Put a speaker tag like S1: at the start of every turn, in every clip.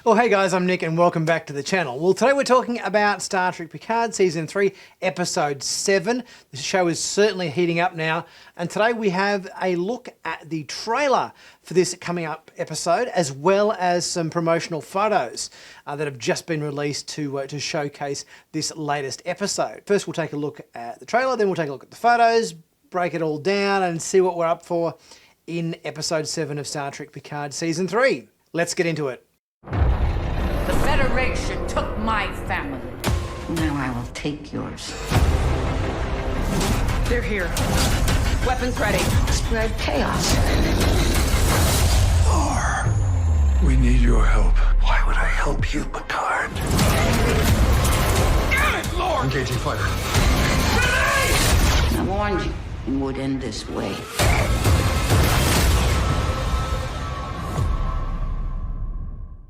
S1: Well, hey guys, I'm Nick and welcome back to the channel. Well, today we're talking about Star Trek Picard Season 3, Episode 7. The show is certainly heating up now, and today we have a look at the trailer for this coming up episode, as well as some promotional photos that have just been released to showcase this latest episode. First, we'll take a look at the trailer, then we'll take a look at the photos, break it all down, and see what we're up for in Episode 7 of Star Trek Picard Season 3. Let's get into it.
S2: The Federation took my family.
S3: Now I will take yours.
S2: They're here. Weapons ready.
S3: Spread chaos.
S4: We need your help. Why would I help you, Picard? Get it, Lord! Engaging fighter.
S3: I warned you it would end this way.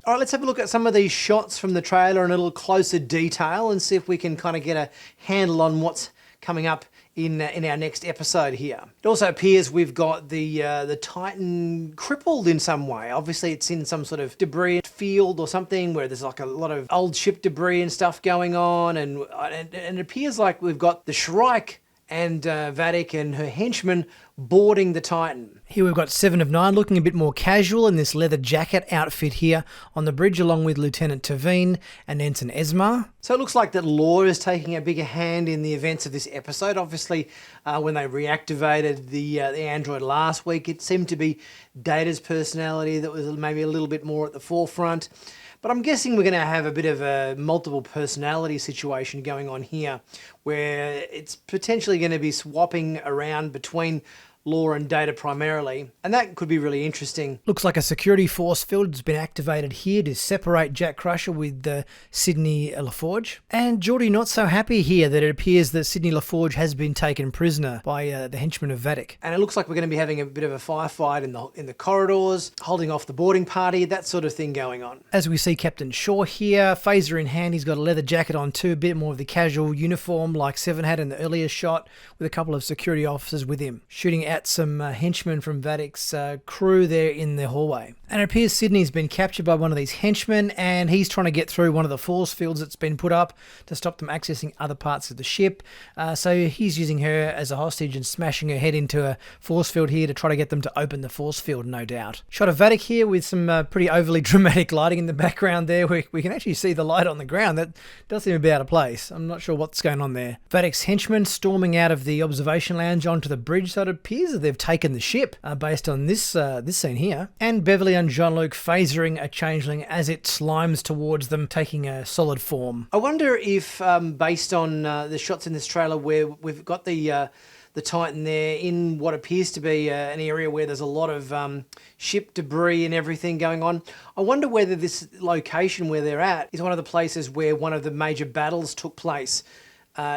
S1: All right, let's have a look at some of these shots from the trailer in a little closer detail and see if we can kind of get a handle on what's coming up in our next episode here. It also appears we've got the Titan crippled in some way. Obviously, it's in some sort of debris field or something where there's like a lot of old ship debris and stuff going on, and it appears like we've got the Shrike and Vadic and her henchmen boarding the Titan. Here we've got 7 of 9 looking a bit more casual in this leather jacket outfit here on the bridge, along with Lieutenant Tavine and Ensign Esmar. So it looks like that Lore is taking a bigger hand in the events of this episode. Obviously, when they reactivated the android last week, it seemed to be Data's personality that was maybe a little bit more at the forefront. But I'm guessing we're going to have a bit of a multiple personality situation going on here, where it's potentially going to be swapping around between Lore and Data primarily, and that could be really interesting. Looks like a security force field has been activated here to separate Jack Crusher with Sidney LaForge. And Geordi not so happy here that it appears that Sidney LaForge has been taken prisoner by the henchmen of Vadic. And it looks like we're going to be having a bit of a firefight in the corridors, holding off the boarding party, that sort of thing going on. As we see Captain Shaw here, phaser in hand, he's got a leather jacket on too, a bit more of the casual uniform like Seven had in the earlier shot, with a couple of security officers with him, shooting at some henchmen from Vadic's crew there in the hallway. And it appears Sidney's been captured by one of these henchmen, and he's trying to get through one of the force fields that's been put up to stop them accessing other parts of the ship. So he's using her as a hostage and smashing her head into a force field here to try to get them to open the force field, no doubt. Shot of Vadic here with some pretty overly dramatic lighting in the background there. We can actually see the light on the ground. That does seem to be out of place. I'm not sure what's going on there. Vadic's henchmen storming out of the observation lounge onto the bridge, so it appears that they've taken the ship based on this scene here. And Beverly and Jean-Luc phasering a changeling as it slimes towards them, taking a solid form. I wonder if, based on the shots in this trailer where we've got the Titan there in what appears to be an area where there's a lot of ship debris and everything going on, I wonder whether this location where they're at is one of the places where one of the major battles took place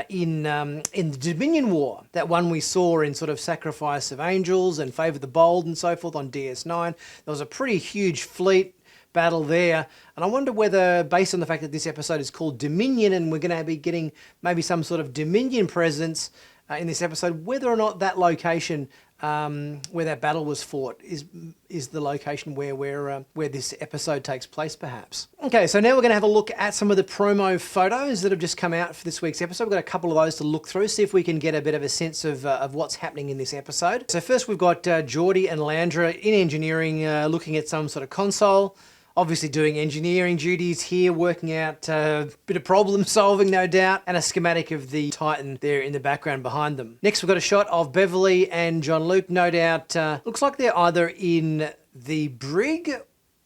S1: in the Dominion War, that one we saw in sort of Sacrifice of Angels and Favour the Bold and so forth on DS9. There was a pretty huge fleet battle there, and I wonder whether, based on the fact that this episode is called Dominion and we're going to be getting maybe some sort of Dominion presence in this episode, whether or not that location where that battle was fought is the location where this episode takes place, perhaps. Okay, so now we're going to have a look at some of the promo photos that have just come out for this week's episode. We've got a couple of those to look through, see if we can get a bit of a sense of what's happening in this episode. So first we've got Geordi and Landra in engineering, looking at some sort of console. Obviously doing engineering duties here, working out a bit of problem solving, no doubt, and a schematic of the Titan there in the background behind them. Next, we've got a shot of Beverly and Jean-Luc, no doubt. Looks like they're either in the brig,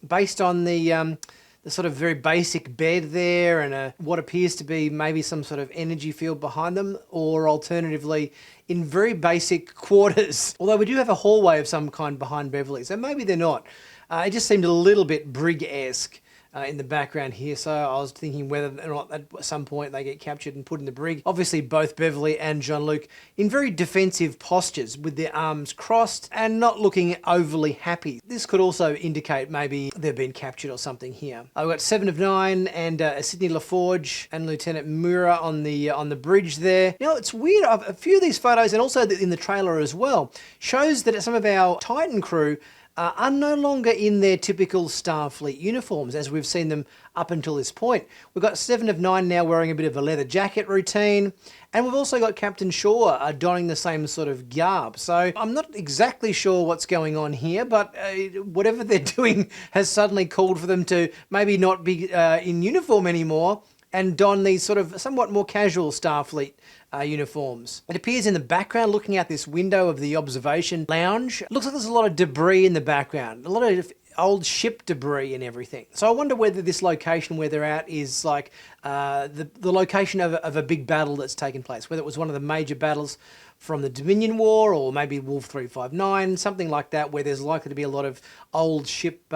S1: based on the sort of very basic bed there and what appears to be maybe some sort of energy field behind them, or alternatively in very basic quarters. Although we do have a hallway of some kind behind Beverly, so maybe they're not. It just seemed a little bit brig-esque in the background here, so I was thinking whether or not at some point they get captured and put in the brig. Obviously both Beverly and Jean-Luc in very defensive postures with their arms crossed and not looking overly happy. This could also indicate maybe they've been captured or something here. I've got 7 of 9 and Sidney LaForge and Lieutenant Mura on the bridge there. Now it's weird, a few of these photos, and also in the trailer as well, shows that some of our Titan crew are no longer in their typical Starfleet uniforms as we've seen them up until this point. We've got 7 of 9 now wearing a bit of a leather jacket routine, and we've also got Captain Shaw donning the same sort of garb. So I'm not exactly sure what's going on here, but whatever they're doing has suddenly called for them to maybe not be in uniform anymore and don these sort of somewhat more casual Starfleet uniforms. It appears in the background, looking out this window of the observation lounge. It looks like there's a lot of debris in the background, a lot of old ship debris and everything. So I wonder whether this location where they're at is like the location of a big battle that's taken place, whether it was one of the major battles from the Dominion War or maybe Wolf 359, something like that, where there's likely to be a lot of old ship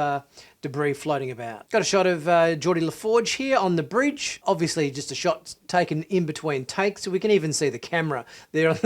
S1: debris floating about. Got a shot of Geordi LaForge here on the bridge. Obviously just a shot taken in between takes, so we can even see the camera there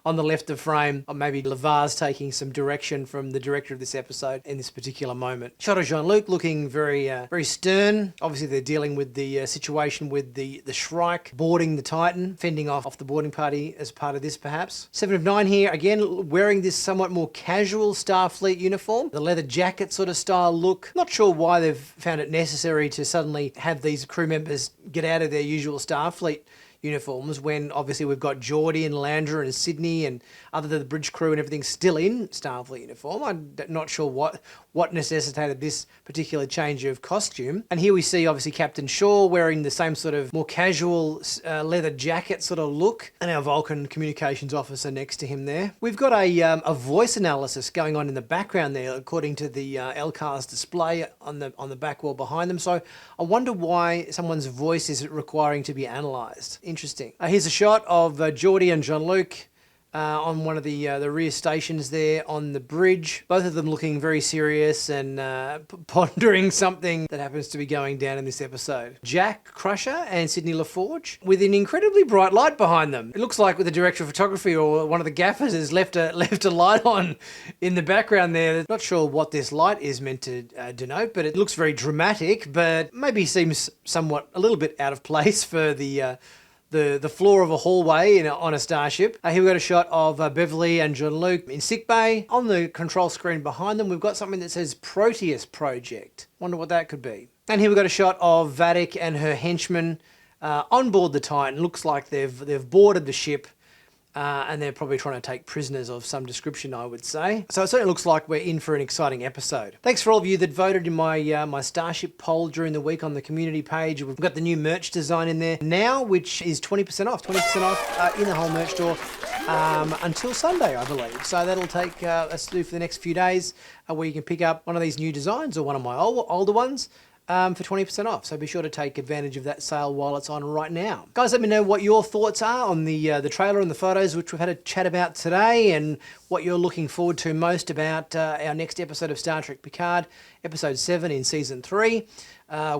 S1: on the left of frame. Or maybe LeVar's taking some direction from the director of this episode in this particular moment. Shot of Jean-Luc looking very very stern. Obviously they're dealing with the situation with the Shrike boarding the Titan, fending off the boarding party as part of this perhaps. 7 of 9 here, again wearing this somewhat more casual Starfleet uniform, the leather jacket sort of style look. Not sure why they've found it necessary to suddenly have these crew members get out of their usual Starfleet uniforms when obviously we've got Geordi and Landra and Sydney and other than the bridge crew and everything still in Starfleet uniform. I'm not sure what necessitated this particular change of costume. And here we see obviously Captain Shaw wearing the same sort of more casual leather jacket sort of look, and our Vulcan communications officer next to him there. We've got a voice analysis going on in the background there according to the LCARS display on the back wall behind them. So I wonder why someone's voice is requiring to be analysed. Interesting. Here's a shot of Geordi and Jean-Luc on one of the rear stations there on the bridge. Both of them looking very serious and pondering something that happens to be going down in this episode. Jack Crusher and Sydney LaForge with an incredibly bright light behind them. It looks like the director of photography or one of the gaffers has left a light on in the background there. Not sure what this light is meant to denote, but it looks very dramatic, but maybe seems somewhat a little bit out of place for the floor of a hallway on a starship. Here we've got a shot of Beverly and Jean-Luc in sickbay. On the control screen behind them, we've got something that says Proteus Project. Wonder what that could be. And here we've got a shot of Vadic and her henchmen on board the Titan. Looks like they've boarded the ship. And they're probably trying to take prisoners of some description, I would say. So it certainly looks like we're in for an exciting episode. Thanks for all of you that voted in my Starship poll during the week on the community page. We've got the new merch design in there now, which is 20% off. 20% off in the whole merch store until Sunday, I believe. So that'll take us to do for the next few days where you can pick up one of these new designs or one of my older ones. For 20% off, so be sure to take advantage of that sale while it's on right now. Guys, let me know what your thoughts are on the trailer and the photos which we've had a chat about today, and what you're looking forward to most about our next episode of Star Trek Picard, episode 7 in season 3.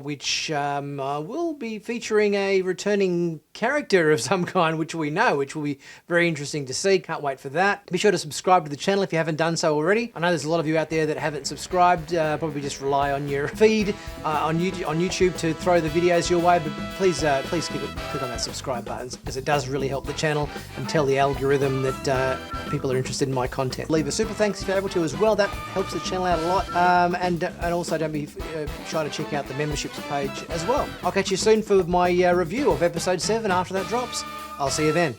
S1: Which will be featuring a returning character of some kind, which we know, which will be very interesting to see. Can't wait for that. Be sure to subscribe to the channel if you haven't done so already. I know there's a lot of you out there that haven't subscribed, probably just rely on your feed on YouTube to throw the videos your way, but please click on that subscribe button, because it does really help the channel and tell the algorithm that people are interested in my content. Leave a super thanks if you're able to as well. That helps the channel out a lot. And also don't be shy to check out the memberships page as well. I'll catch you soon for my review of episode 7 after that drops. I'll see you then.